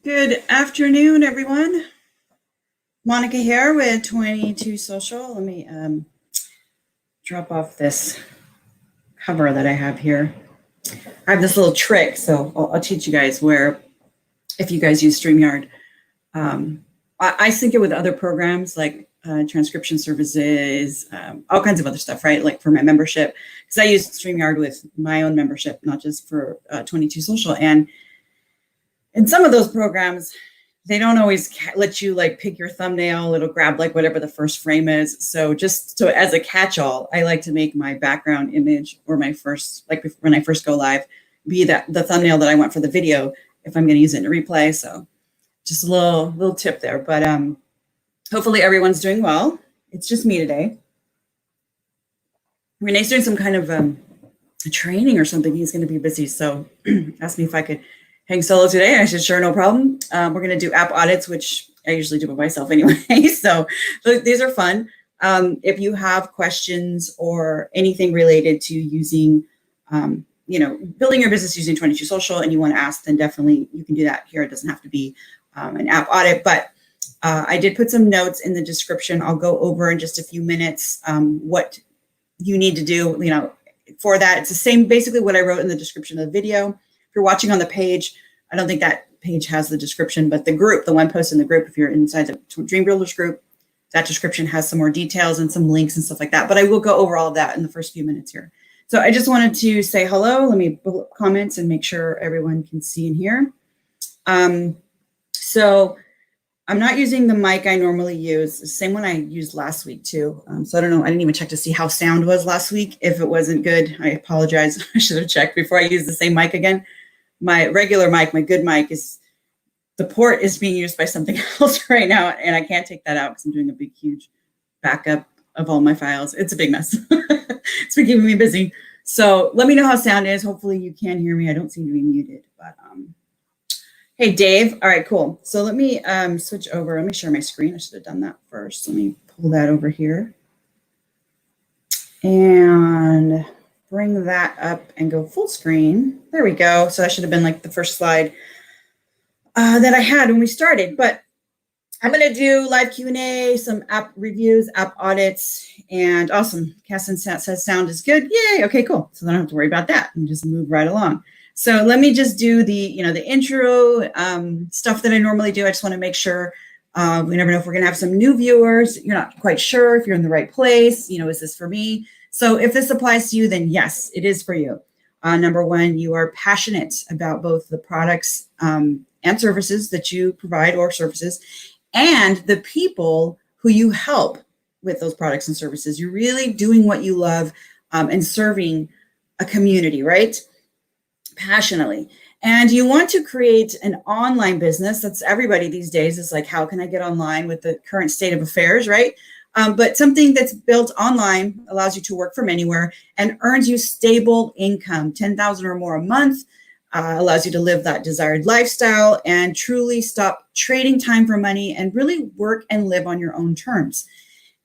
Good afternoon, everyone. Monica here with 22 Social. Let me drop off this cover that I have here. I have this little trick, so I'll teach you guys where, if you guys use StreamYard, I sync it with other programs like transcription services, all kinds of other stuff, right? Like for my membership, because I use StreamYard with my own membership, not just for 22 Social. And in some of those programs, they don't always let you like pick your thumbnail. It'll grab like whatever the first frame is. So just so as a catch-all, I like to make my background image or my first, like when I first go live, be that the thumbnail that I want for the video if I'm going to use it in a replay. So just a little tip there. But hopefully everyone's doing well. It's just me today. Renee's doing some kind of a training or something. He's going to be busy. So asked me if I could hang solo today. I said, sure, no problem. We're going to do app audits, which I usually do by myself anyway. So these are fun. If you have questions or anything related to using, building your business using 22 Social and you want to ask, then definitely you can do that here. It doesn't have to be an app audit, but I did put some notes in the description. I'll go over in just a few minutes what you need to do, for that. It's the same, basically what I wrote in the description of the video. If you're watching on the page, I don't think that page has the description, but the group, the one post in the group, if you're inside the Dream Builders group, that description has some more details and some links and stuff like that. But I will go over all of that in the first few minutes here. So I just wanted to say hello. Let me pull up comments and make sure everyone can see and hear. So I'm not using the mic I normally use, the same one I used last week too. So I don't know, I didn't even check to see how sound was last week. If it wasn't good, I apologize. I should have checked before I use the same mic again. My regular mic, my good mic, the port is being used by something else right now, and I can't take that out because I'm doing a big, huge backup of all my files. It's a big mess. It's been keeping me busy. So let me know how sound is. Hopefully you can hear me. I don't seem to be muted, but hey, Dave. All right, cool. So let me switch over. Let me share my screen. I should have done that first. Let me pull that over here and bring that up and go full screen. There we go. So that should have been like the first slide that I had when we started. But I'm going to do live Q&A, some app reviews, app audits, and awesome. Casson says sound is good. Yay. Okay, cool. So then I don't have to worry about that and just move right along. So let me just do the intro stuff that I normally do. I just want to make sure we never know if we're going to have some new viewers. You're not quite sure if you're in the right place. Is this for me? So if this applies to you, then yes, it is for you. Number one, you are passionate about both the products and services that you provide or services and the people who you help with those products and services. You're really doing what you love and serving a community, right? Passionately. And you want to create an online business. That's everybody these days is like, how can I get online with the current state of affairs, right? But something that's built online allows you to work from anywhere and earns you stable income, 10,000 or more a month, allows you to live that desired lifestyle and truly stop trading time for money and really work and live on your own terms.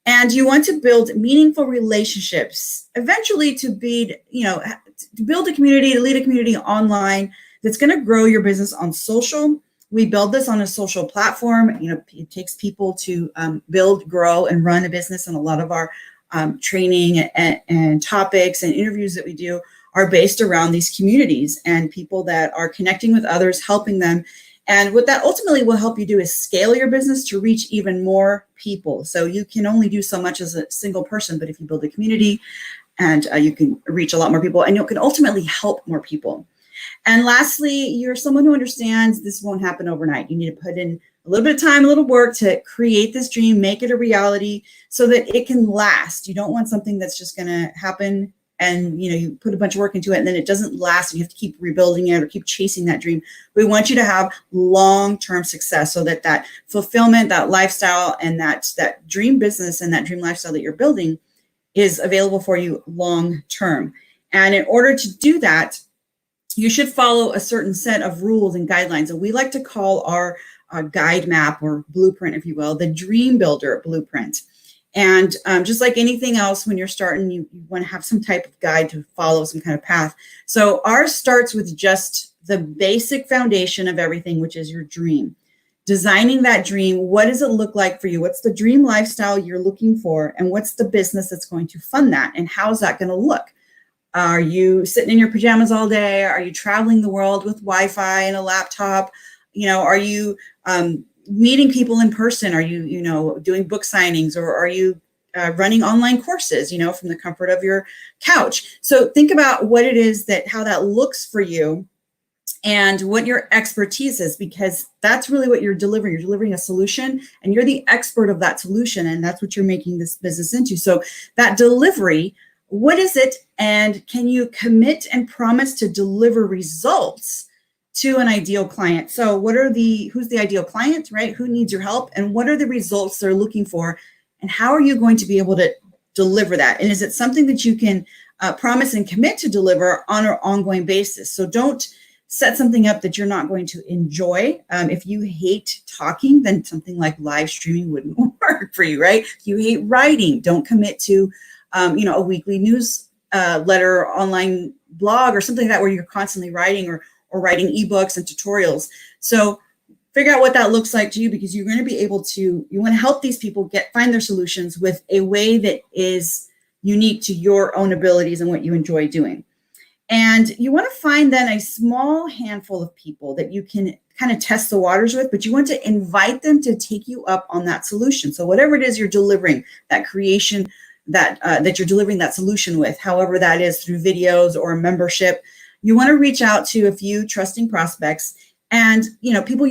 And you want to build meaningful relationships, eventually to build a community, to lead a community online that's going to grow your business on social. We build this on a social platform. It takes people to build, grow, and run a business. And a lot of our training and topics and interviews that we do are based around these communities and people that are connecting with others, helping them. And what that ultimately will help you do is scale your business to reach even more people. So you can only do so much as a single person, but if you build a community and you can reach a lot more people and you can ultimately help more people. And lastly, you're someone who understands this won't happen overnight. You need to put in a little bit of time, a little work to create this dream, make it a reality so that it can last. You don't want something that's just going to happen and you put a bunch of work into it and then it doesn't last and you have to keep rebuilding it or keep chasing that dream. We want you to have long-term success so that fulfillment, that lifestyle, and that dream business and that dream lifestyle that you're building is available for you long-term. And in order to do that, you should follow a certain set of rules and guidelines. And we like to call our guide map or blueprint, if you will, the Dream Builder blueprint. And just like anything else, when you're starting, you want to have some type of guide to follow, some kind of path. So ours starts with just the basic foundation of everything, which is your dream. Designing that dream, what does it look like for you? What's the dream lifestyle you're looking for? And what's the business that's going to fund that? And how's that going to look? Are you sitting in your pajamas all day? Are you traveling the world with Wi-Fi and a laptop? Are you meeting people in person? Are you, doing book signings, or are you running online courses, from the comfort of your couch? So think about what it is how that looks for you and what your expertise is, because that's really what you're delivering. You're delivering a solution, and you're the expert of that solution, and that's what you're making this business into. So that delivery, what is it? And can you commit and promise to deliver results to an ideal client? So who's the ideal client, right? Who needs your help? And what are the results they're looking for? And how are you going to be able to deliver that? And is it something that you can promise and commit to deliver on an ongoing basis? So don't set something up that you're not going to enjoy. If you hate talking, then something like live streaming wouldn't work for you, right? If you hate writing, don't commit to a weekly newsletter, online blog, or something like that, where you're constantly writing or writing ebooks and tutorials. So figure out what that looks like to you, because you're going to be able to, you want to help these people find their solutions with a way that is unique to your own abilities and what you enjoy doing. And you want to find then a small handful of people that you can kind of test the waters with, but you want to invite them to take you up on that solution. So whatever it is you're delivering, that creation, that you're delivering that solution with, however that is, through videos or a membership, you want to reach out to a few trusting prospects and, people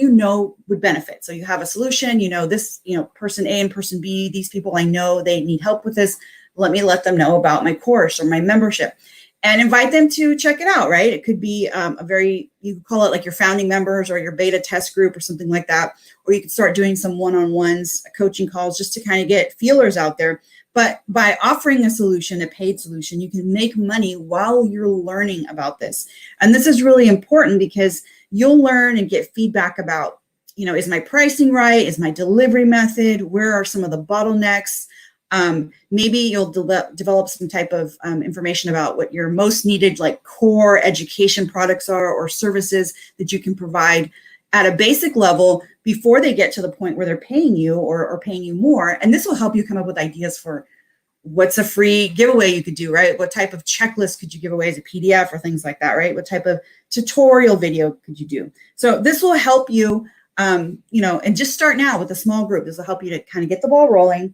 would benefit. So you have a solution, this, person A and person B, these people I know they need help with this. Let me let them know about my course or my membership, and invite them to check it out, right? It could be you could call it like your founding members or your beta test group or something like that. Or you could start doing some one-on-ones, coaching calls, just to kind of get feelers out there. But by offering a solution, a paid solution, you can make money while you're learning about this. And this is really important, because you'll learn and get feedback about, is my pricing right? Is my delivery method? Where are some of the bottlenecks? Maybe you'll develop some type of information about what your most needed, like core education products are, or services that you can provide at a basic level before they get to the point where they're paying you or paying you more. And this will help you come up with ideas for what's a free giveaway you could do, right? What type of checklist could you give away as a PDF or things like that, right? What type of tutorial video could you do? So this will help you, and just start now with a small group. This will help you to kind of get the ball rolling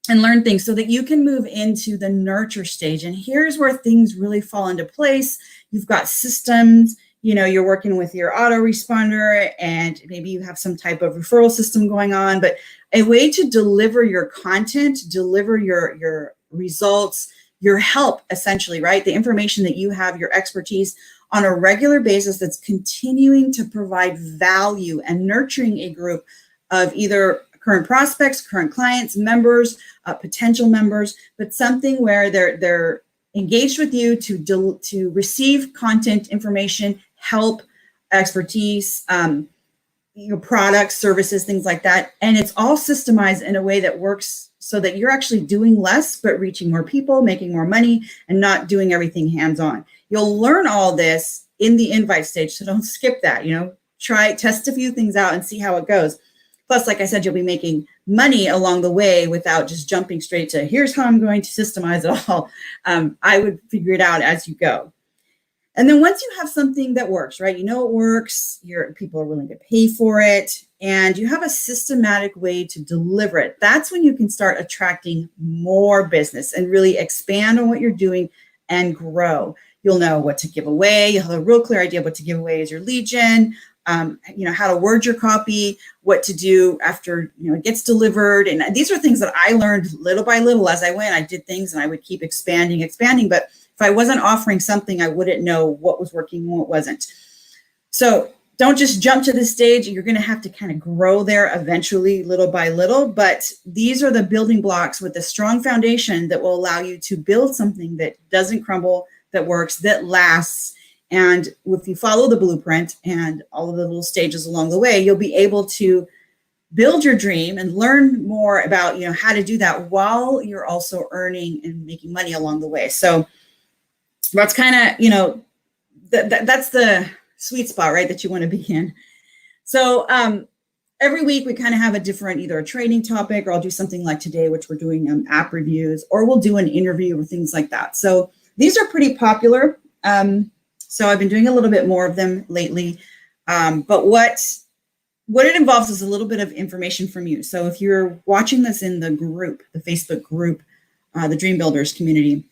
and learn things so that you can move into the nurture stage. And here's where things really fall into place. You've got systems, you're working with your autoresponder, and maybe you have some type of referral system going on, but a way to deliver your content, deliver your results, your help, essentially, right? The information that you have, your expertise, on a regular basis, that's continuing to provide value and nurturing a group of either current prospects, current clients, members, potential members, but something where they're engaged with you to receive content, information, help, expertise, products, services, things like that. And it's all systemized in a way that works so that you're actually doing less, but reaching more people, making more money, and not doing everything hands-on. You'll learn all this in the invite stage, so don't skip that. Test a few things out and see how it goes. Plus, like I said, you'll be making money along the way without just jumping straight to, here's how I'm going to systemize it all. I would figure it out as you go. And then once you have something that works, right? It works, people are willing to pay for it, and you have a systematic way to deliver it. That's when you can start attracting more business and really expand on what you're doing and grow. You'll know what to give away. You'll have a real clear idea of what to give away as your lead gen. How to word your copy, what to do after, it gets delivered. And these are things that I learned little by little as I went. I did things and I would keep expanding. But if I wasn't offering something, I wouldn't know what was working and what wasn't. So don't just jump to this stage. You're going to have to kind of grow there eventually, little by little. But these are the building blocks with a strong foundation that will allow you to build something that doesn't crumble, that works, that lasts. And if you follow the blueprint and all of the little stages along the way, you'll be able to build your dream and learn more about, how to do that while you're also earning and making money along the way. So that's kind of, that's the sweet spot, right, that you want to be in. So every week we kind of have a different, either a training topic, or I'll do something like today, which we're doing app reviews, or we'll do an interview or things like that. So these are pretty popular. So I've been doing a little bit more of them lately. But what it involves is a little bit of information from you. So if you're watching this in the group, the Facebook group, the Dream Builders community,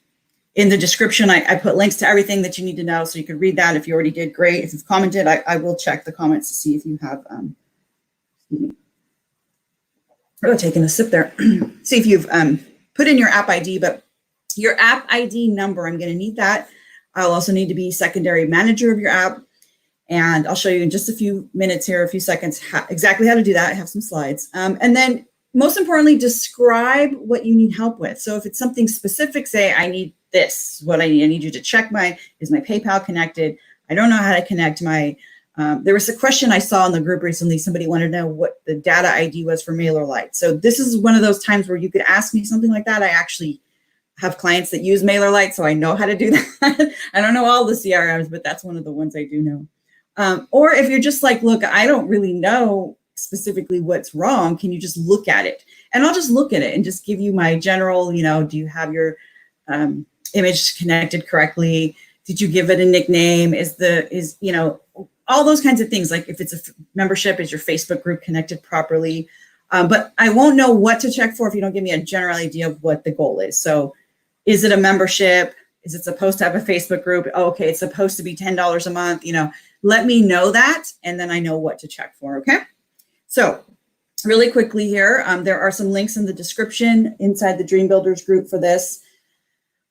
in the description, I put links to everything that you need to know, so you could read that. If you already did, great. If you've commented, I will check the comments to see if you have, taking a sip there. See if you've put in your app ID, but your app ID number, I'm going to need that. I'll also need to be secondary manager of your app. And I'll show you in just a few minutes here, a few seconds, exactly how to do that. I have some slides. And then most importantly, describe what you need help with. So if it's something specific, say, I need this, what I need you to check is my PayPal connected? I don't know how to connect my, there was a question I saw in the group recently. Somebody wanted to know what the data ID was for MailerLite. So this is one of those times where you could ask me something like that. I actually have clients that use MailerLite, so I know how to do that. I don't know all the CRMs, but that's one of the ones I do know. Or if you're just like, look, I don't really know specifically what's wrong, can you just look at it? And I'll just look at it and just give you my general, do you have your image connected correctly? Did you give it a nickname? Is all those kinds of things. Like if it's a membership, is your Facebook group connected properly? But I won't know what to check for if you don't give me a general idea of what the goal is. So is it a membership? Is it supposed to have a Facebook group? Oh, okay, it's supposed to be $10 a month. Let me know that, and then I know what to check for, okay? So really quickly here, there are some links in the description inside the Dream Builders group for this.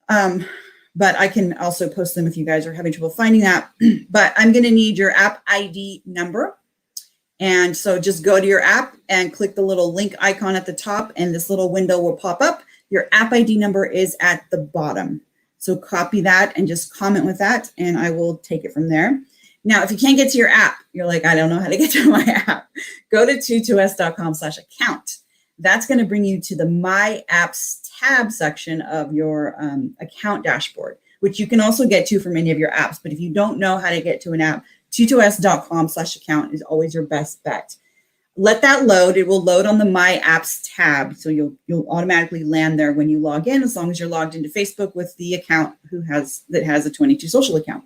But I can also post them if you guys are having trouble finding that. But I'm going to need your app ID number. And so just go to your app and click the little link icon at the top, and this little window will pop up. Your app ID number is at the bottom. So copy that and just comment with that, and I will take it from there. Now, if you can't get to your app, you're like, I don't know how to get to my app. Go to 22s.com/account. That's going to bring you to the My Apps tab section of your account dashboard, which you can also get to from any of your apps. But if you don't know how to get to an app, 22s.com/account is always your best bet. Let that load. It will load on the My Apps tab. So you'll automatically land there when you log in, as long as you're logged into Facebook with the account that has a 22 Social account.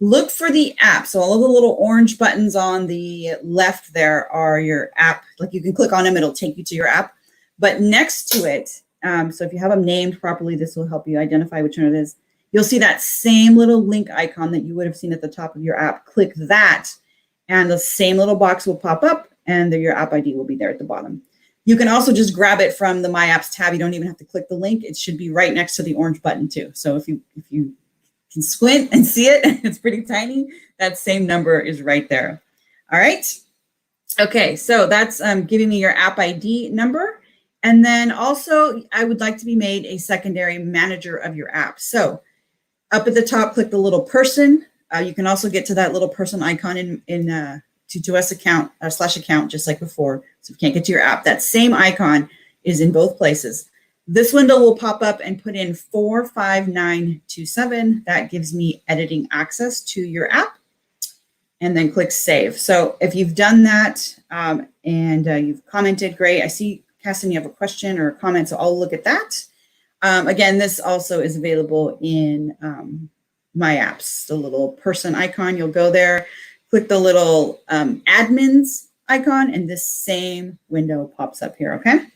Look for the app. So all of the little orange buttons on the left there are your app. Like you can click on them, it'll take you to your app. But next to it, so if you have them named properly, this will help you identify which one it is. You'll see that same little link icon that you would have seen at the top of your app. Click that, and the same little box will pop up, and your app ID will be there at the bottom. You can also just grab it from the My Apps tab. You don't even have to click the link. It should be right next to the orange button too. So if you can squint and see it, it's pretty tiny. That same number is right there. All right. Okay, so that's giving me your app ID number. And then also, I would like to be made a secondary manager of your app. So up at the top, click the little person. You can also get to that little person icon in 22s account /account, just like before. So if you can't get to your app, that same icon is in both places. This window will pop up and put in 45927. That gives me editing access to your app. And then click save. So if you've done that and you've commented, great. I see, Casson, you have a question or a comment, so I'll look at that. Again, this also is available in My Apps, the little person icon. You'll go there, click the little admins icon, and this same window pops up here, okay?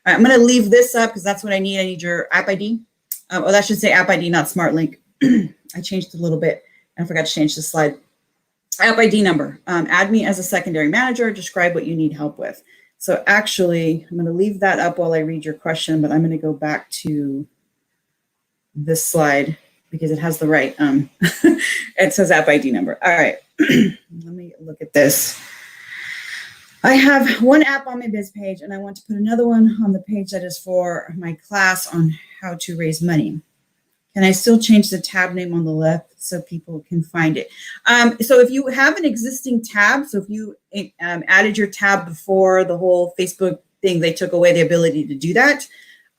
All right, I'm going to leave this up because that's what I need. I need your app ID. That should say app ID, not smart link. I changed it a little bit. I forgot to change the slide. App ID number. Add me as a secondary manager. Describe what you need help with. So actually, I'm going to leave that up while I read your question, but I'm going to go back to this slide because it has the right, it says app ID number. All right, let me look at this. I have one app on my biz page, and I want to put another one on the page that is for my class on how to raise money. Can I still change the tab name on the left so people can find it? So if you have an existing tab, so if you added your tab before the whole Facebook thing, they took away the ability to do that,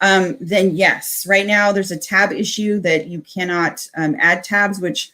then yes. Right now, there's a tab issue that you cannot add tabs, which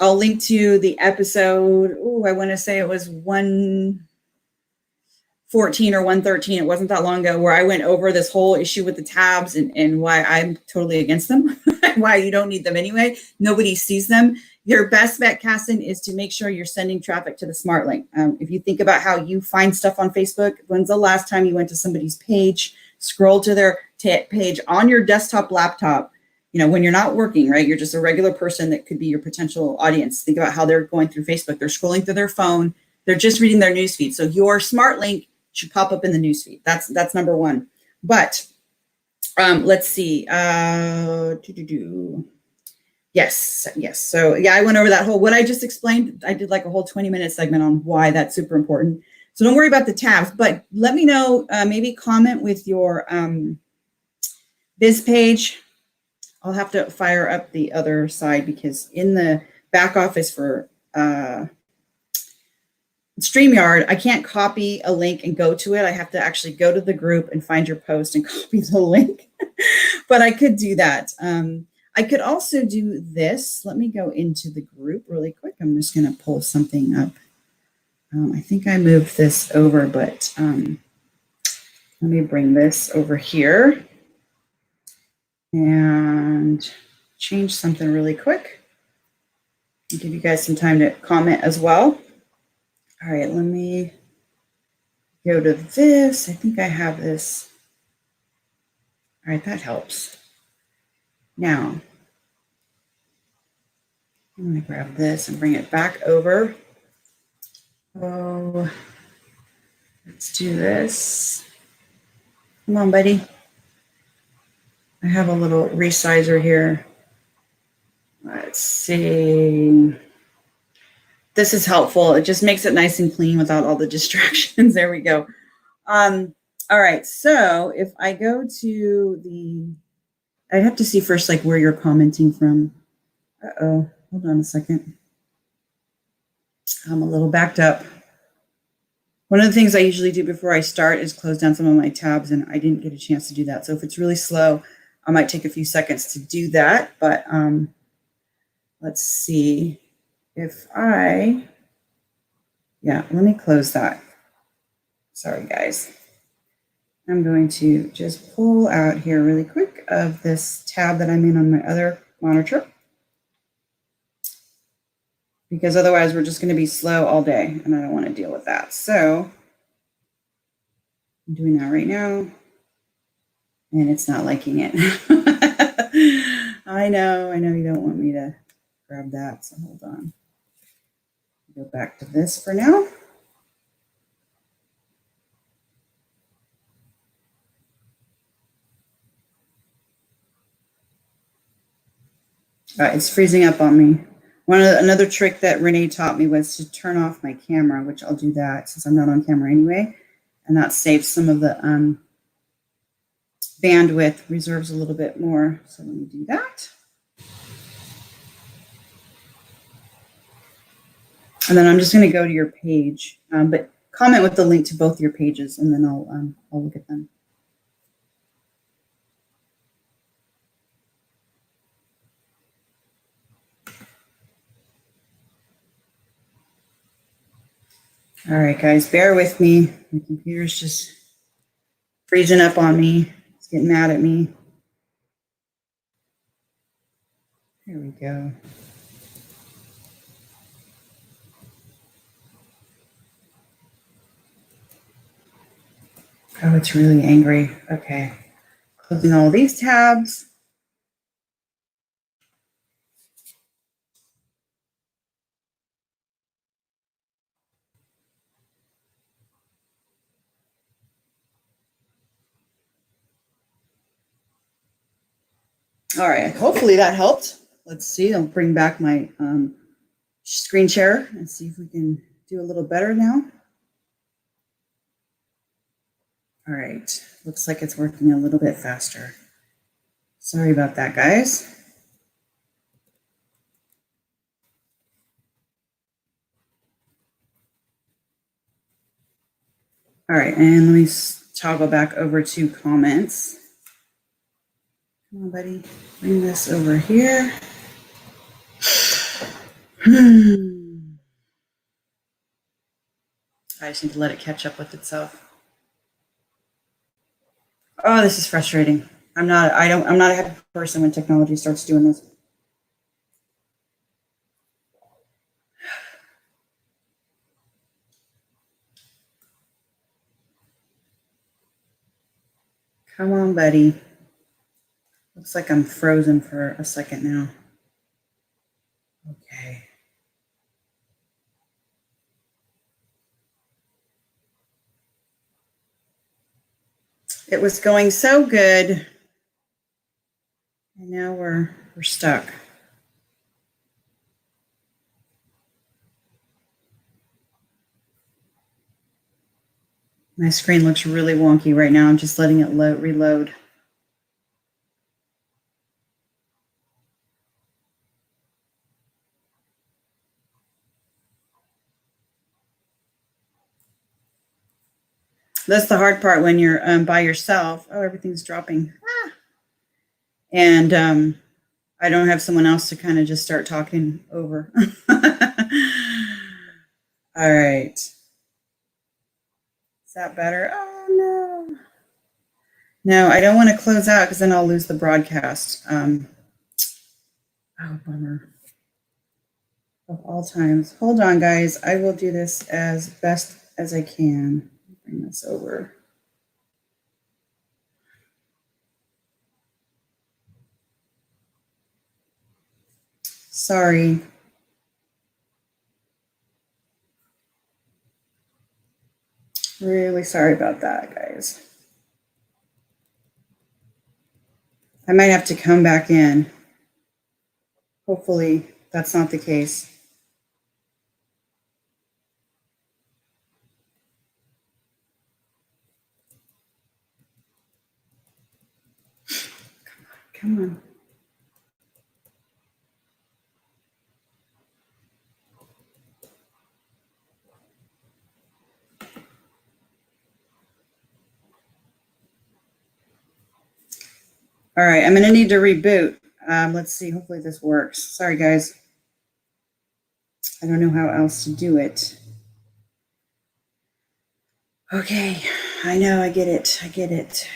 I'll link to the episode. Oh, I want to say it was 114 or 113. It wasn't that long ago, where I went over this whole issue with the tabs and why I'm totally against them, why you don't need them anyway. Nobody sees them. Your best bet, Casson, is to make sure you're sending traffic to the smart link. If you think about how you find stuff on Facebook, when's the last time you went to somebody's page, scroll to their page on your desktop laptop? You know, when you're not working, right? You're just a regular person that could be your potential audience. Think about how they're going through Facebook. They're scrolling through their phone. They're just reading their newsfeed. So your smart link should pop up in the newsfeed. That's number one. But let's see. Yes. So yeah, I went over that whole, what I just explained. I did like a whole 20-minute segment on why that's super important. So don't worry about the tabs, but let me know, maybe comment with your biz page. I'll have to fire up the other side because in the back office for StreamYard, I can't copy a link and go to it. I have to actually go to the group and find your post and copy the link. But I could do that. I could also do this. Let me go into the group really quick. I'm just going to pull something up. I think I moved this over, but let me bring this over here and change something really quick. I'll give you guys some time to comment as well. All right, let me go to this. I think I have this. All right, that helps. Now, I'm going to grab this and bring it back over. Oh, let's do this. Come on, buddy. I have a little resizer here. Let's see. This is helpful. It just makes it nice and clean without all the distractions. There we go. All right. So if I go to the, I'd have to see first, like where you're commenting from. Uh-oh, hold on a second. I'm a little backed up. One of the things I usually do before I start is close down some of my tabs, and I didn't get a chance to do that. So if it's really slow, I might take a few seconds to do that. But let's see if let me close that. Sorry, guys. I'm going to just pull out here really quick of this tab that I'm in on my other monitor, because otherwise we're just going to be slow all day, and I don't want to deal with that. So I'm doing that right now, and it's not liking it. I know you don't want me to grab that, so hold on. Go back to this for now. It's freezing up on me. Another trick that Renee taught me was to turn off my camera, which I'll do that since I'm not on camera anyway, and that saves some of the bandwidth, reserves a little bit more. So let me do that. And then I'm just going to go to your page, but comment with the link to both your pages, and then I'll look at them. All right, guys, bear with me. My computer's just freezing up on me. It's getting mad at me. There we go. Oh, it's really angry. Okay. Closing all these tabs. All right, hopefully that helped. Let's see, I'll bring back my screen share and see if we can do a little better now. All right, looks like it's working a little bit faster. Sorry about that, guys. All right, and let me toggle back over to comments. Come on, buddy, bring this over here. I just need to let it catch up with itself. Oh, this is frustrating. I'm not a happy person when technology starts doing this. Come on, buddy. Looks like I'm frozen for a second now. Okay. It was going so good. And now we're stuck. My screen looks really wonky right now. I'm just letting it reload. That's the hard part when you're by yourself. Oh, everything's dropping. Ah. And I don't have someone else to kind of just start talking over. All right. Is that better? Oh, no. No, I don't want to close out because then I'll lose the broadcast. Oh, bummer. Of all times. Hold on, guys. I will do this as best as I can. Bring this over. Sorry. Really sorry about that, guys. I might have to come back in. Hopefully that's not the case. Come on. All right, I'm going to need to reboot. Let's see. Hopefully this works. Sorry, guys. I don't know how else to do it. Okay, I know. I get it. I get it.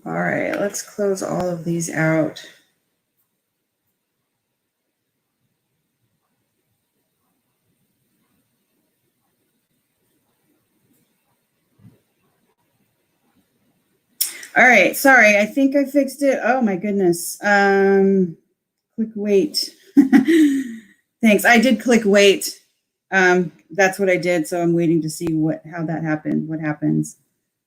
All right, let's close all of these out. All right, sorry. I think I fixed it. Oh my goodness. Click wait. Thanks. I did click wait. That's what I did. So I'm waiting to see how that happened. What happens?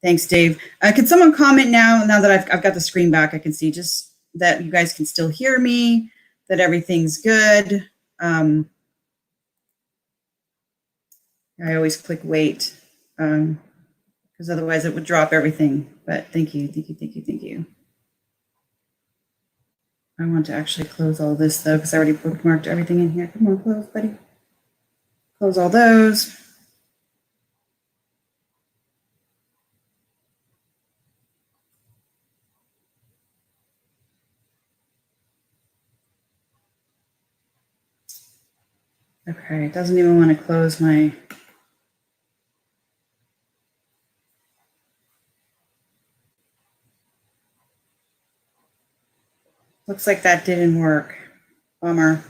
Thanks, Dave. Can someone comment now that I've got the screen back? I can see just that you guys can still hear me, that everything's good. I always click wait because otherwise it would drop everything. But thank you, thank you, thank you, thank you. I want to actually close all this though because I already bookmarked everything in here. Come on, close, buddy. Close all those. Okay, it doesn't even want to close my. Looks like that didn't work. Bummer.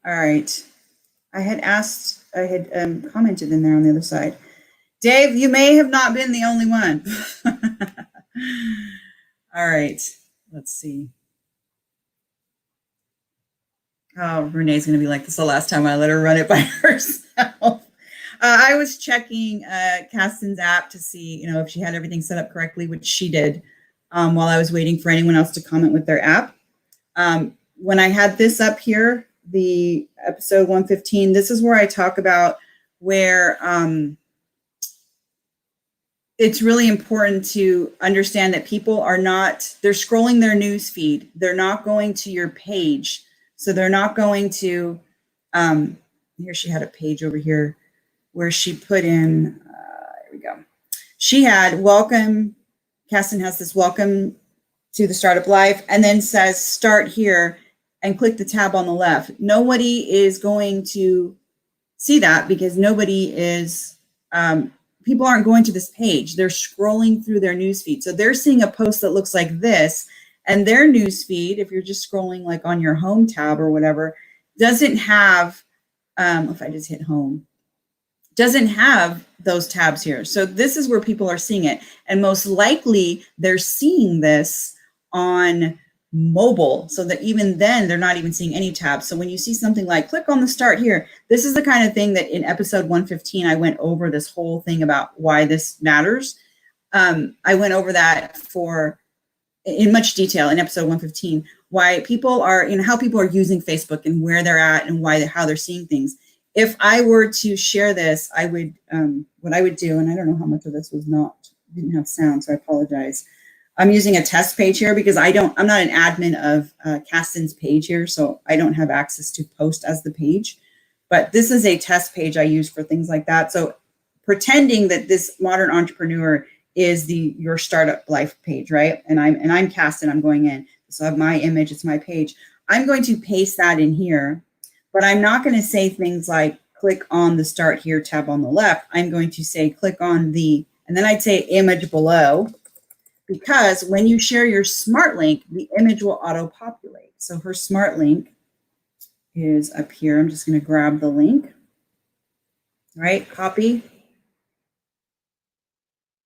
All right. I had commented in there on the other side. Dave, you may have not been the only one. All right. Let's see. Oh, Renee's going to be like, this is the last time I let her run it by herself. I was checking Caston's app to see, if she had everything set up correctly, which she did, while I was waiting for anyone else to comment with their app. When I had this up here, the episode 115, this is where I talk about where it's really important to understand that people they're scrolling their news feed. They're not going to your page. So they're not going to, here she had a page over here where she put in, here we go. She had welcome, Caston has this welcome to the Startup Life, and then says start here and click the tab on the left. Nobody is going to see that because nobody is, people aren't going to this page. They're scrolling through their news feed. So they're seeing a post that looks like this, and their news feed, if you're just scrolling like on your home tab or whatever, doesn't have, if I just hit home, doesn't have those tabs here. So this is where people are seeing it. And most likely they're seeing this on mobile, so that even then they're not even seeing any tabs. So when you see something like click on the start here, this is the kind of thing that in episode 115, I went over this whole thing about why this matters. I went over that in much detail in episode 115, why people are, how people are using Facebook and where they're at and how they're seeing things. If I were to share this, I would, what I would do, and I don't know how much of this didn't have sound, so I apologize. I'm using a test page here because I'm not an admin of Caston's page here, so I don't have access to post as the page. But this is a test page I use for things like that. So pretending that this modern entrepreneur is your startup life page, right? And I'm Caston, I'm going in. So I have my image, it's my page. I'm going to paste that in here, but I'm not going to say things like click on the start here tab on the left. I'm going to say click on and then I'd say image below, because when you share your smart link, the image will auto-populate. So her smart link is up here. I'm just going to grab the link, right? Copy.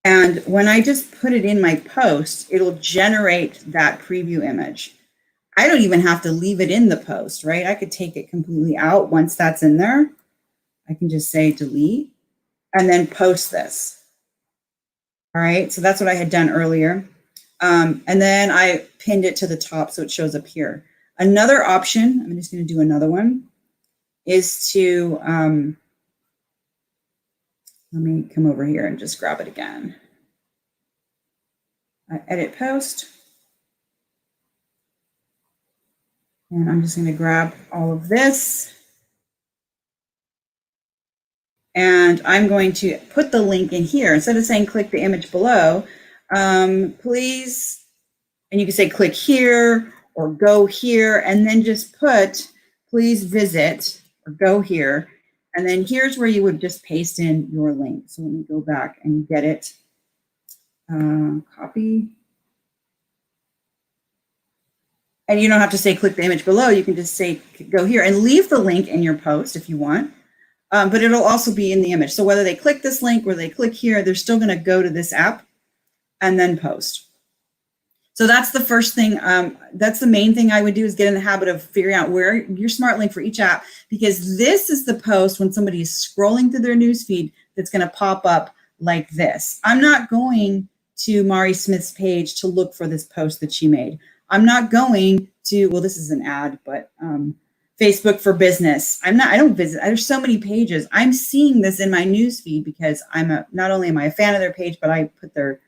And when I just put it in my post, it'll generate that preview image. I don't even have to leave it in the post, right? I could take it completely out. Once that's in there, I can just say delete and then post this. All right, so that's what I had done earlier. And then I pinned it to the top so it shows up here. Another option, I'm just going to do another one, is to, let me come over here and just grab it again. Edit post. And I'm just going to grab all of this. And I'm going to put the link in here. Instead of saying click the image below, please, and you can say click here or go here, and then just put please visit or go here. And then here's where you would just paste in your link. So let me go back and get it. Copy. And you don't have to say click the image below. You can just say go here and leave the link in your post if you want. But it'll also be in the image. So whether they click this link or they click here, they're still going to go to this app and then post. So that's the first thing. That's the main thing I would do, is get in the habit of figuring out where your smart link for each app, because this is the post when somebody is scrolling through their newsfeed that's going to pop up like this. I'm not going to Mari Smith's page to look for this post that she made. I'm not going to, well, this is an ad, but Facebook for Business. I don't visit, there's so many pages. I'm seeing this in my newsfeed because not only am I a fan of their page, but I put their,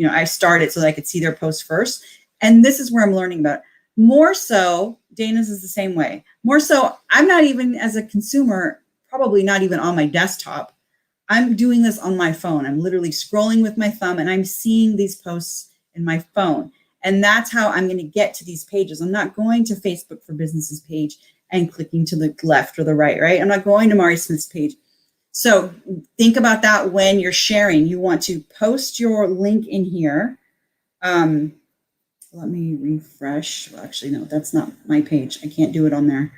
I started so that I could see their post first. And this is where I'm learning about it. More so, Dana's is the same way. More so, I'm not even, as a consumer, probably not even on my desktop. I'm doing this on my phone. I'm literally scrolling with my thumb and I'm seeing these posts in my phone. And that's how I'm going to get to these pages. I'm not going to Facebook for Businesses page and clicking to the left or the right? I'm not going to Mari Smith's page. So think about that when you're sharing. You want to post your link in here. Let me refresh. Well, actually, no, that's not my page. I can't do it on there.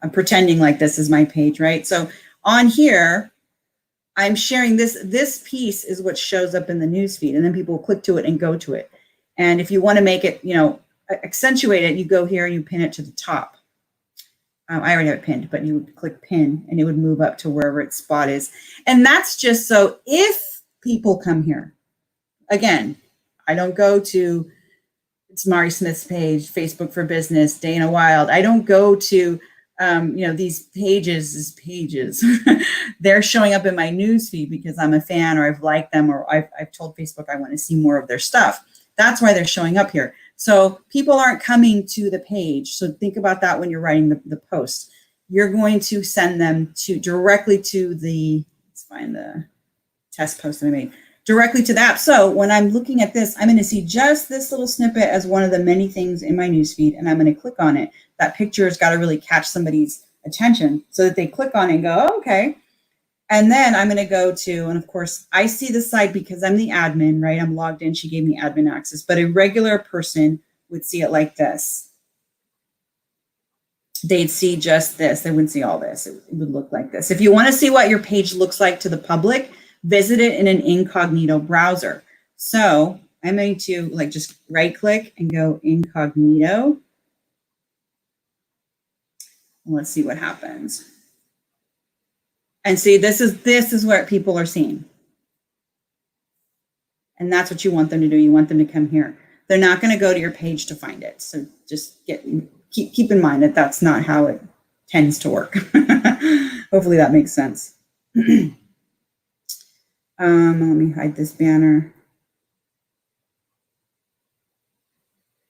I'm pretending like this is my page, right? So on here, I'm sharing this piece is what shows up in the newsfeed, and then people will click to it and go to it. And if you want to make it, accentuate it, you go here and you pin it to the top. I already have it pinned, but you would click pin and it would move up to wherever its spot is. And that's just so if people come here, again, I don't go to, it's Mari Smith's page, Facebook for Business, Dana Wild. I don't go to, these pages. They're showing up in my newsfeed because I'm a fan or I've liked them or I've told Facebook I want to see more of their stuff. That's why they're showing up here. So people aren't coming to the page. So think about that when you're writing the post. You're going to send them directly to let's find the test post that I made, directly to the app. So when I'm looking at this, I'm going to see just this little snippet as one of the many things in my newsfeed, and I'm going to click on it. That picture has got to really catch somebody's attention so that they click on it and go, oh, okay. And then I'm going to go to, and of course, I see the site because I'm the admin, right? I'm logged in. She gave me admin access, but a regular person would see it like this. They'd see just this. They wouldn't see all this. It would look like this. If you want to see what your page looks like to the public, visit it in an incognito browser. So I'm going to just right click and go incognito. Let's see what happens. And see, this is what people are seeing. And that's what you want them to do. You want them to come here. They're not going to go to your page to find it. So just keep in mind that that's not how it tends to work. Hopefully that makes sense. Let me hide this banner.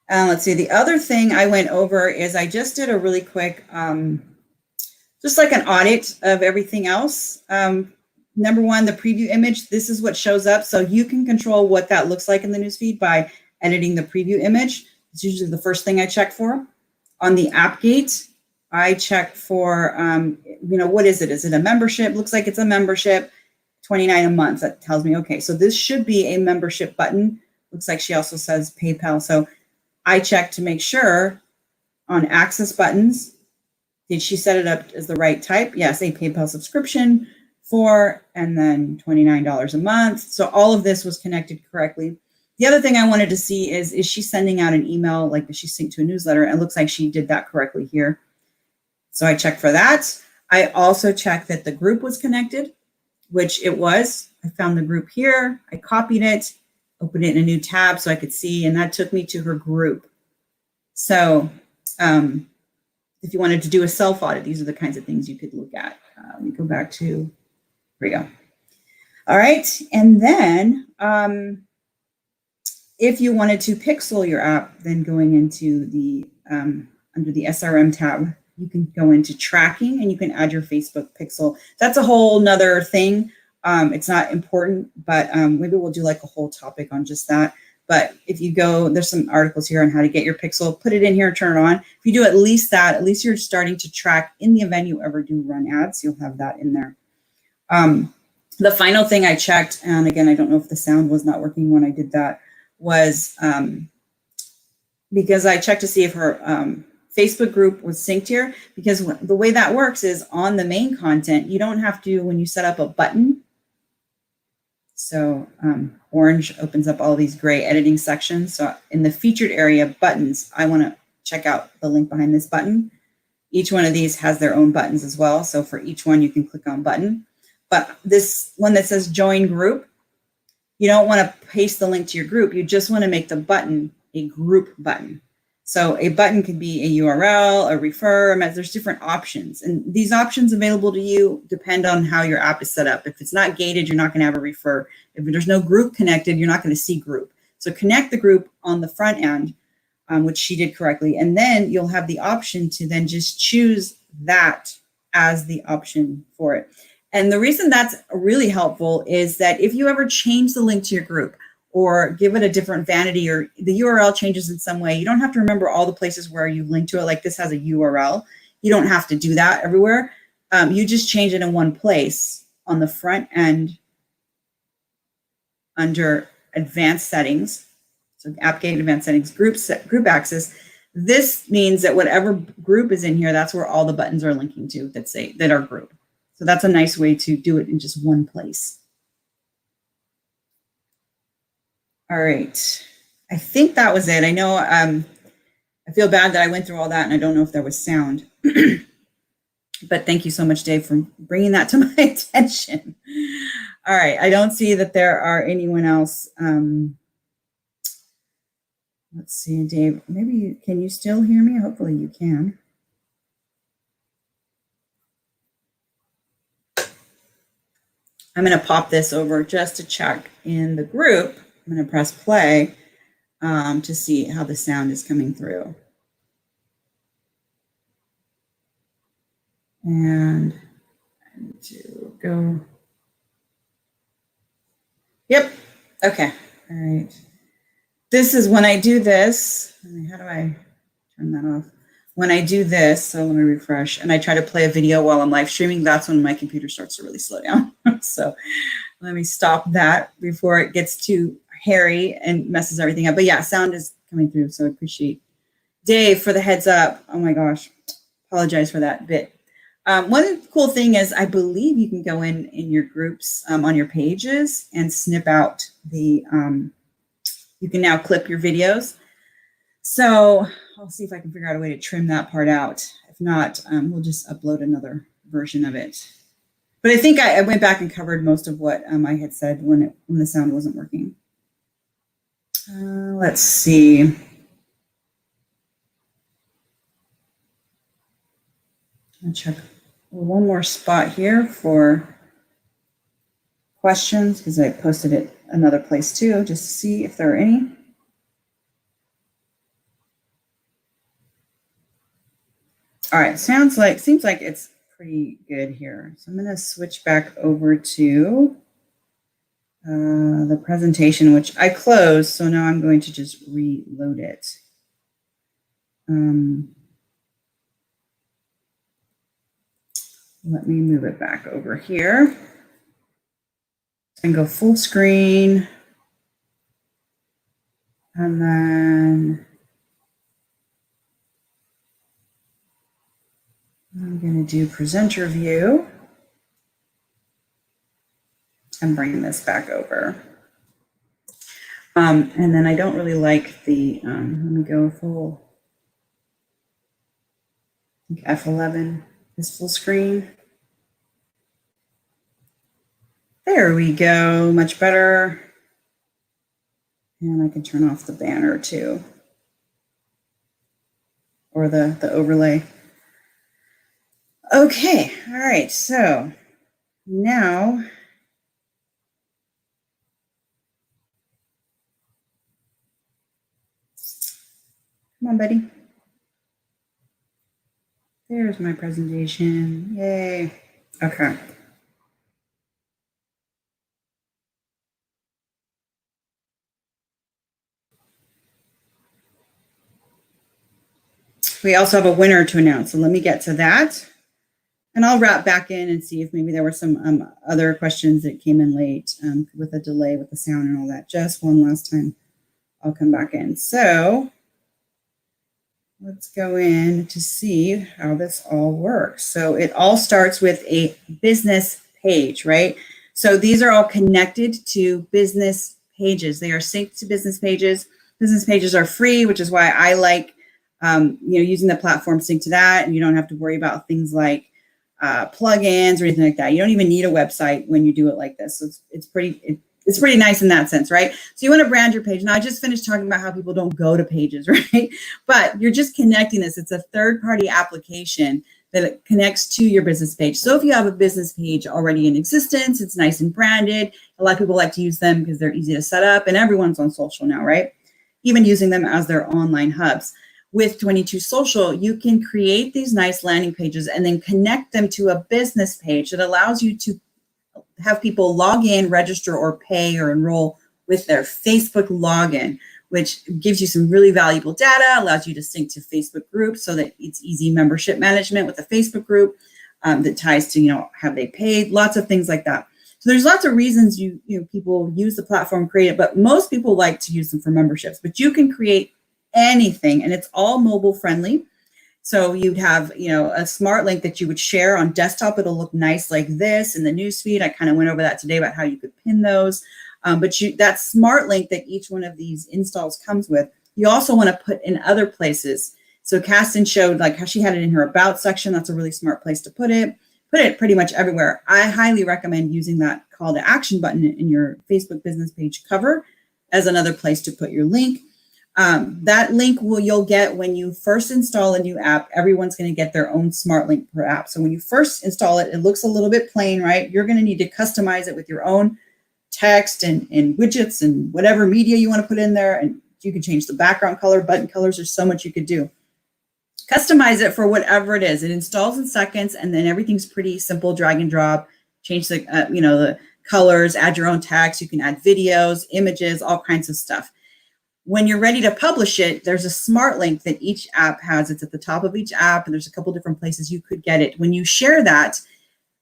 Let's see. The other thing I went over is I just did a really quick, just like an audit of everything else. Number one, the preview image, this is what shows up. So you can control what that looks like in the newsfeed by editing the preview image. It's usually the first thing I check for. On the app gate, I check for, what is it? Is it a membership? Looks like it's a membership, $29 a month. That tells me, okay, so this should be a membership button. Looks like she also says PayPal. So I check to make sure on access buttons, did she set it up as the right type? Yes, a PayPal subscription and then $29 a month. So all of this was connected correctly. The other thing I wanted to see is she sending out an email, like is she synced to a newsletter? It looks like she did that correctly here. So I checked for that. I also checked that the group was connected, which it was. I found the group here. I copied it, opened it in a new tab so I could see, and that took me to her group. So if you wanted to do a self audit, these are the kinds of things you could look at. Let me go back to, here we go. All right, and then if you wanted to pixel your app, then going into the, under the SRM tab, you can go into tracking and you can add your Facebook pixel. That's a whole nother thing. It's not important, but maybe we'll do like a whole topic on just that. But if you go, there's some articles here on how to get your pixel, put it in here, turn it on. If you do at least that, at least you're starting to track in the event you ever do run ads, you'll have that in there. The final thing I checked, and again, I don't know if the sound was not working when I did that, was because I checked to see if her Facebook group was synced here, because the way that works is on the main content, you don't have to, when you set up a button, so orange opens up all these gray editing sections. So in the featured area, buttons, I want to check out the link behind this button. Each one of these has their own buttons as well. So for each one, you can click on button. But this one that says join group, you don't want to paste the link to your group. You just want to make the button a group button. So a button could be a URL, a refer, there's different options. And these options available to you depend on how your app is set up. If it's not gated, you're not going to have a refer. If there's no group connected, you're not going to see group. So connect the group on the front end, which she did correctly. And then you'll have the option to then just choose that as the option for it. And the reason that's really helpful is that if you ever change the link to your group, or give it a different vanity, or the URL changes in some way, you don't have to remember all the places where you link to it. Like this has a URL. You don't have to do that everywhere. You just change it in one place on the front end under advanced settings. So app gate advanced settings, group access. This means that whatever group is in here, that's where all the buttons are linking to that are group. So that's a nice way to do it in just one place. All right. I think that was it. I know I feel bad that I went through all that and I don't know if there was sound. But thank you so much, Dave, for bringing that to my attention. All right. I don't see that there are anyone else. Let's see, Dave, maybe can you still hear me? Hopefully you can. I'm going to pop this over just to check in the group. I'm going to press play to see how the sound is coming through. And I need to go. Yep. Okay. All right. This is when I do this. How do I turn that off? When I do this, so let me refresh, and I try to play a video while I'm live streaming, that's when my computer starts to really slow down. So let me stop that before it gets too hairy and messes everything up. But yeah, sound is coming through, so I appreciate Dave for the heads up. Oh my gosh, apologize for that bit. One cool thing is I believe you can go in your groups on your pages and snip out the, you can now clip your videos. So I'll see if I can figure out a way to trim that part out. If not, we'll just upload another version of it. But I think I went back and covered most of what I had said when the sound wasn't working. Let's see. I'll check one more spot here for questions because I posted it another place too, just to see if there are any. All right, seems like it's pretty good here. So I'm going to switch back over to the presentation, which I closed. So now I'm going to just reload it. Let me move it back over here and go full screen. And then I'm going to do presenter view and bring this back over. And then I don't really like the, let me go full, I think F11 is full screen. There we go, much better. And I can turn off the banner too, or the overlay. Okay, all right, so now come on, buddy. There's my presentation. Yay. Okay. We also have a winner to announce, so let me get to that. And I'll wrap back in and see if maybe there were some other questions that came in late with a delay with the sound and all that. Just one last time, I'll come back in. So let's go in to see how this all works. So it all starts with a business page, right? So these are all connected to business pages. They are synced to business pages. Business pages are free, which is why I like using the platform sync to that, and you don't have to worry about things like plugins or anything like that. You don't even need a website when you do it like this. So it's pretty nice in that sense, right? So you want to brand your page. Now I just finished talking about how people don't go to pages, right? But you're just connecting this. It's a third-party application that connects to your business page. So if you have a business page already in existence, it's nice and branded. A lot of people like to use them because they're easy to set up, and everyone's on social now, right? Even using them as their online hubs. With 22 Social, you can create these nice landing pages and then connect them to a business page that allows you to have people log in, register, or pay or enroll with their Facebook login, which gives you some really valuable data, allows you to sync to Facebook groups so that it's easy membership management with a Facebook group that ties to, have they paid, lots of things like that. So there's lots of reasons people use the platform, create it, but most people like to use them for memberships. But you can create anything, and it's all mobile friendly. So you'd have, a smart link that you would share on desktop. It'll look nice like this in the newsfeed. I kind of went over that today about how you could pin those. But that smart link that each one of these installs comes with, you also want to put in other places. So Kasten showed like how she had it in her about section. That's a really smart place to put it. Put it pretty much everywhere. I highly recommend using that call to action button in your Facebook business page cover as another place to put your link. That link you'll get when you first install a new app. Everyone's going to get their own smart link per app. So when you first install it, it looks a little bit plain, right? You're going to need to customize it with your own text and widgets and whatever media you want to put in there. And you can change the background color, button colors. There's so much you could do. Customize it for whatever it is. It installs in seconds, and then everything's pretty simple, drag and drop. Change the, the colors, add your own text. You can add videos, images, all kinds of stuff. When you're ready to publish it, there's a smart link that each app has. It's at the top of each app, and there's a couple different places you could get it. When you share that,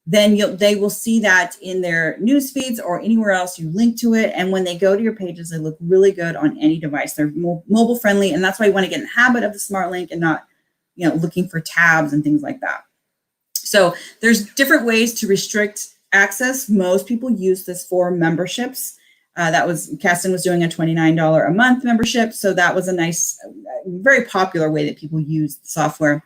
then they will see that in their news feeds or anywhere else you link to it. And when they go to your pages, they look really good on any device. They're mobile friendly, and that's why you want to get in the habit of the smart link and not, looking for tabs and things like that. So there's different ways to restrict access. Most people use this for memberships. Kasten was doing a $29 a month membership. So that was a nice, very popular way that people use the software.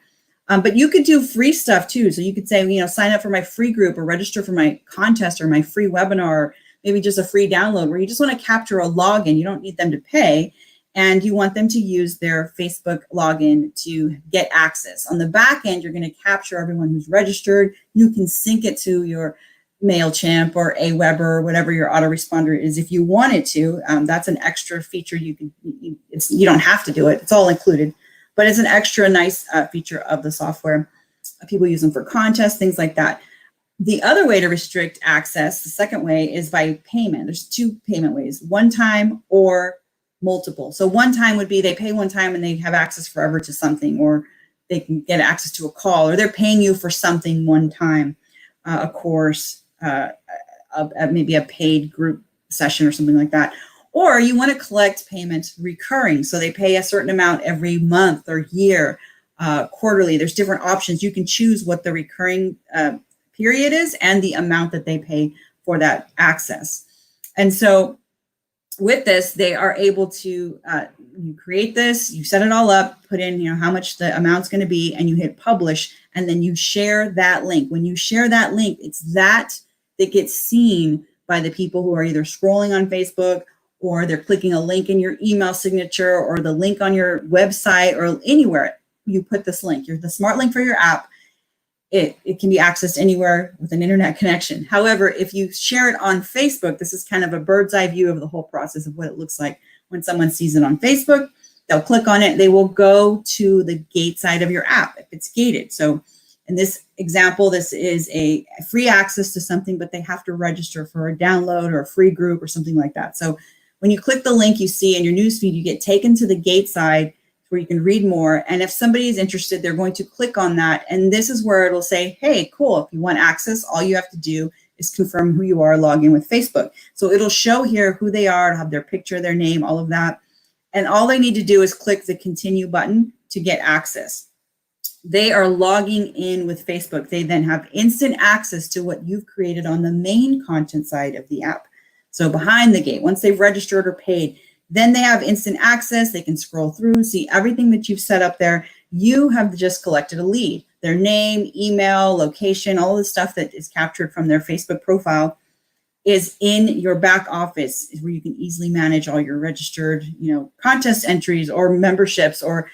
But you could do free stuff too. So you could say, sign up for my free group or register for my contest or my free webinar, or maybe just a free download where you just want to capture a login. You don't need them to pay, and you want them to use their Facebook login to get access. On the back end, you're going to capture everyone who's registered. You can sync it to your MailChimp or Aweber or whatever your autoresponder is if you wanted to. That's an extra feature. You don't have to do it. It's all included, but it's an extra nice feature of the software. People use them for contests, things like that. The other way to restrict access, the second way, is by payment. There's two payment ways: one time or multiple. So one time would be they pay one time and they have access forever to something, or they can get access to a call, or they're paying you for something one time, a course, maybe a paid group session or something like that. Or you want to collect payment recurring. So they pay a certain amount every month or year, quarterly. There's different options. You can choose what the recurring period is and the amount that they pay for that access. And so with this, they are able to, you create this, you set it all up, put in, how much the amount's going to be, and you hit publish, and then you share that link. When you share that link, it's that gets seen by the people who are either scrolling on Facebook, or they're clicking a link in your email signature, or the link on your website, or anywhere you put this link. You're the smart link for your app. It can be accessed anywhere with an internet connection. However, if you share it on Facebook, this is kind of a bird's eye view of the whole process of what it looks like when someone sees it on Facebook. They'll click on it. They will go to the gate side of your app if it's gated. So in this example, this is a free access to something, but they have to register for a download or a free group or something like that. So when you click the link you see in your newsfeed, you get taken to the gate side where you can read more. And if somebody is interested, they're going to click on that. And this is where it'll say, hey, cool. If you want access, all you have to do is confirm who you are, log in with Facebook. So it'll show here who they are, it'll have their picture, their name, all of that. And all they need to do is click the continue button to get access. They are logging in with Facebook. They then have instant access to what you've created on the main content side of the app. So behind the gate, once they've registered or paid, then they have instant access. They can scroll through, see everything that you've set up there. You have just collected a lead, their name, email, location, all the stuff that is captured from their Facebook profile is in your back office, where you can easily manage all your registered, contest entries or memberships or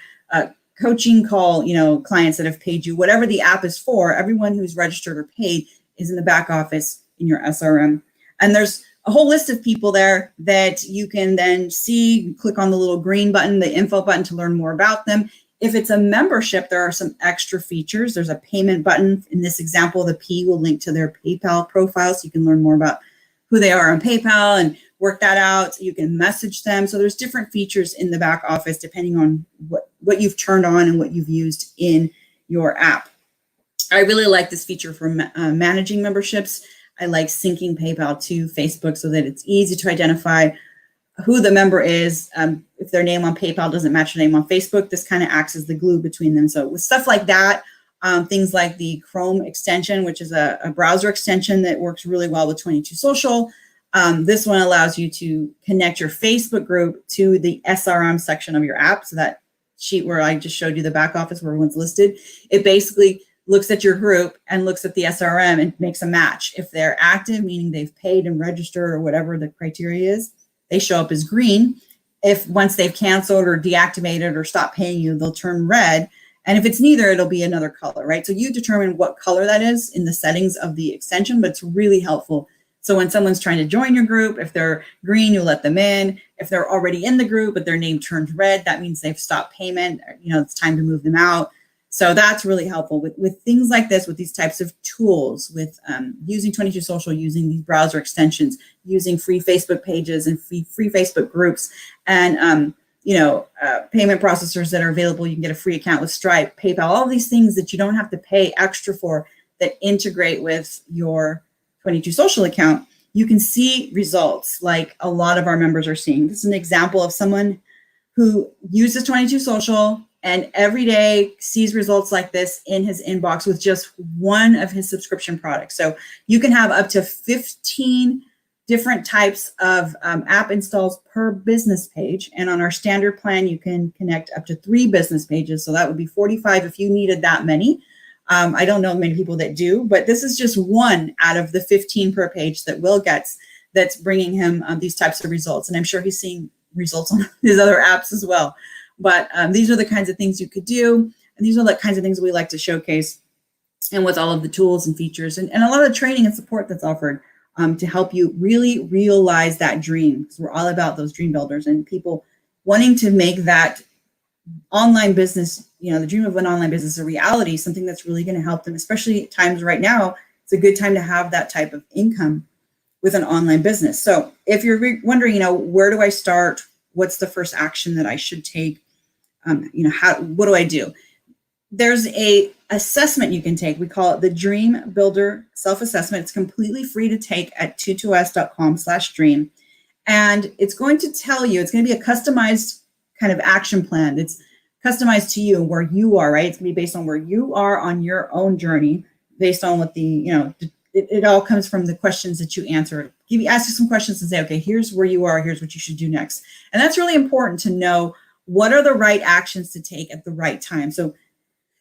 coaching call, clients that have paid you, whatever the app is for. Everyone who's registered or paid is in the back office in your SRM. And there's a whole list of people there that you can then see. Click on the little green button, the info button, to learn more about them. If it's a membership, there are some extra features. There's a payment button. In this example, the P will link to their PayPal profile, so you can learn more about who they are on PayPal and work that out. You can message them. So there's different features in the back office depending on what you've turned on and what you've used in your app. I really like this feature for managing memberships. I like syncing PayPal to Facebook so that it's easy to identify who the member is. If their name on PayPal doesn't match their name on Facebook, this kind of acts as the glue between them. So with stuff like that, things like the Chrome extension, which is a browser extension that works really well with 22 Social. This one allows you to connect your Facebook group to the SRM section of your app. So that sheet where I just showed you the back office where everyone's listed, it basically looks at your group and looks at the SRM and makes a match. If they're active, meaning they've paid and registered or whatever the criteria is, they show up as green. If once they've canceled or deactivated or stopped paying you, they'll turn red. And if it's neither, it'll be another color, right? So you determine what color that is in the settings of the extension, but it's really helpful. So when someone's trying to join your group, if they're green, you let them in. If they're already in the group, but their name turns red, that means they've stopped payment. It's time to move them out. So that's really helpful with things like this, with these types of tools, with using 22 Social, using these browser extensions, using free Facebook pages and free Facebook groups, and payment processors that are available. You can get a free account with Stripe, PayPal, all these things that you don't have to pay extra for that integrate with your 22 Social account. You can see results like a lot of our members are seeing. This is an example of someone who uses 22 Social and every day sees results like this in his inbox with just one of his subscription products. So you can have up to 15 different types of app installs per business page. And on our standard plan, you can connect up to 3 business pages. So that would be 45 if you needed that many. I don't know many people that do, but this is just one out of the 15 per page that Will gets that's bringing him these types of results. And I'm sure he's seeing results on his other apps as well. But these are the kinds of things you could do. And these are the kinds of things we like to showcase. And with all of the tools and features and a lot of the training and support that's offered to help you really realize that dream. Because we're all about those dream builders and people wanting to make that online business, the dream of an online business a reality, something that's really going to help them, especially at times right now. It's a good time to have that type of income with an online business. So if you're wondering, where do I start? What's the first action that I should take? What do I do? There's a assessment you can take. We call it the Dream Builder Self-Assessment. It's completely free to take at 22s.com/dream. And it's going to tell you, it's going to be a customized kind of action plan. It's customized to you where you are, right? It's going to be based on where you are on your own journey, based on what it all comes from the questions that you answer. Ask you some questions and say, okay, here's where you are. Here's what you should do next. And that's really important to know what are the right actions to take at the right time. So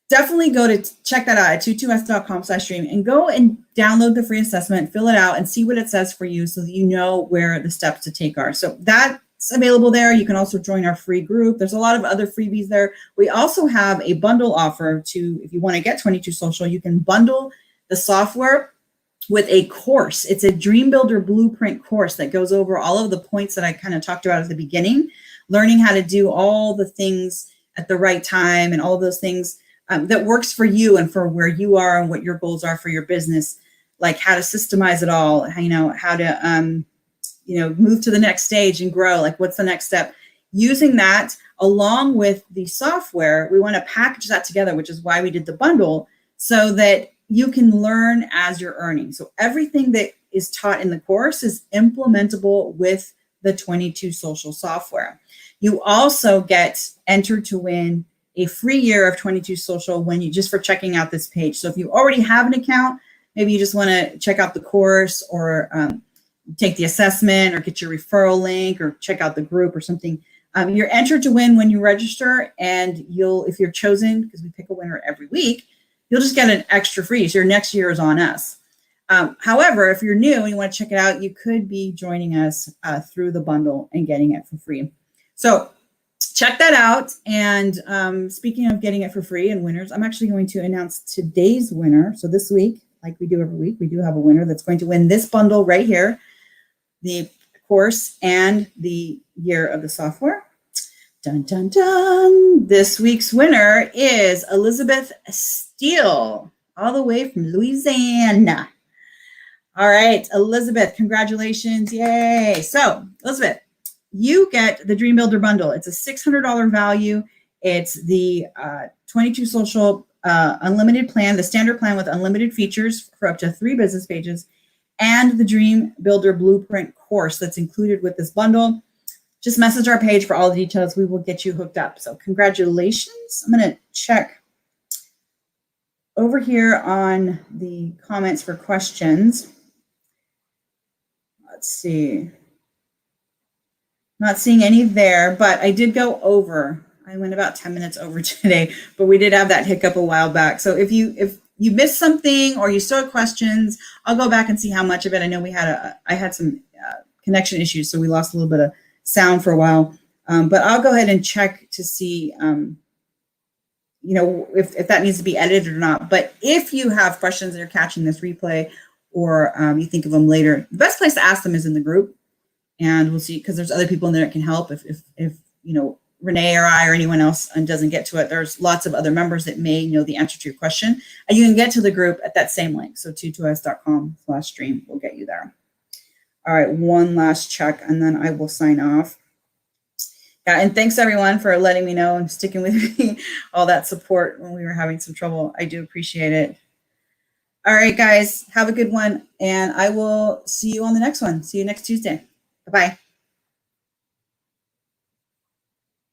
definitely go to check that out at 22s.com/dream and go and download the free assessment, fill it out and see what it says for you so that you know where the steps to take are. So that's available there. You can also join our free group. There's a lot of other freebies there. We also have a bundle offer if you want to get 22 Social, you can bundle the software with a course. It's a Dream Builder Blueprint course that goes over all of the points that I kind of talked about at the beginning, learning how to do all the things at the right time and all of those things that works for you and for where you are and what your goals are for your business, like how to systemize it all, how to, move to the next stage and grow, like what's the next step. Using that along with the software, we want to package that together, which is why we did the bundle, so that you can learn as you're earning. So everything that is taught in the course is implementable with the 22 Social software. You also get entered to win a free year of 22 Social just for checking out this page. So if you already have an account, maybe you just want to check out the course or take the assessment or get your referral link or check out the group or something. You're entered to win when you register, and if you're chosen, because we pick a winner every week, you'll just get an extra free. So your next year is on us. However, if you're new and you want to check it out, you could be joining us through the bundle and getting it for free. So check that out. And speaking of getting it for free and winners, I'm actually going to announce today's winner. So this week, like we do every week, we do have a winner that's going to win this bundle right here, the course and the year of the software. Dun, dun, dun. This week's winner is Elizabeth Steele, all the way from Louisiana. All right, Elizabeth, congratulations. Yay. So, Elizabeth, you get the Dream Builder bundle. It's a $600 value. It's the 22 Social unlimited plan, the standard plan with unlimited features for up to 3 business pages, and the Dream Builder Blueprint course that's included with this bundle. just message our page for all the details. We will get you hooked up. So congratulations. I'm going to check over here on the comments for questions. Let's see. Not seeing any there, but I did go over. I went about 10 minutes over today, but we did have that hiccup a while back. So if you missed something or you still have questions, I'll go back and see how much of it. I know I had some connection issues, so we lost a little bit of sound for a while. But I'll go ahead and check to see, if that needs to be edited or not. But if you have questions and you're catching this replay, or you think of them later, the best place to ask them is in the group. And we'll see, because there's other people in there that can help. If Renee or I or anyone else doesn't get to it, there's lots of other members that may know the answer to your question. And you can get to the group at that same link. So tutors.com/stream will get you there. All right, one last check, and then I will sign off. Yeah, and thanks everyone for letting me know and sticking with me, all that support when we were having some trouble. I do appreciate it. All right, guys, have a good one, and I will see you on the next one. See you next Tuesday. Bye-bye.